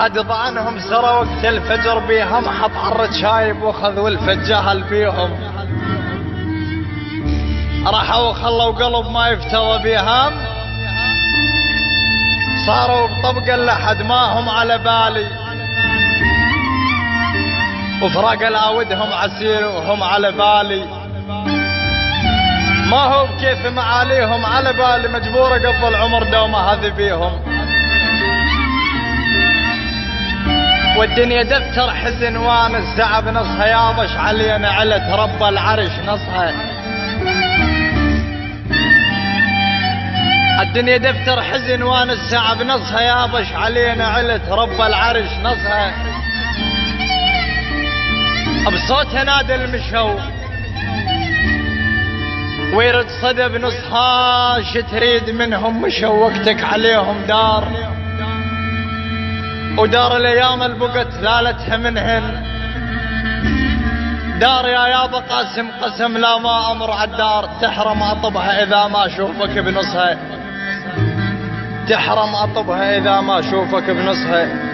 حد ضعنهم سرى وقت الفجر بيهم، حط عرة شايب وخذ والفت جهل بيهم. راحوا وخلوا قلب ما يفتوى بيهم، صاروا بطبق لحد ما هم على بالي. وفراق الاودهم عسير وهم على بالي، ما هو بكيف معاليهم على بالي. مجبور اقضي العمر دومه هذي بيهم. والدنيا دفتر حزن وانا الزعب نصها، يابش علينا علة رب العرش نصها. الدنيا دفتر حزن وانا الزعب نصها، يابش علينا علة رب العرش نصها. بصوت نادى المشو ويرد صدى بنصها، شتريد منهم مشو وقتك عليهم دار. ودار الايام البقت لالتها منهن دار. يا يابا قاسم قسم لا ما امر عالدار، تحرم اطبها اذا ما اشوفك بنصها، تحرم اطبها اذا ما اشوفك بنصها.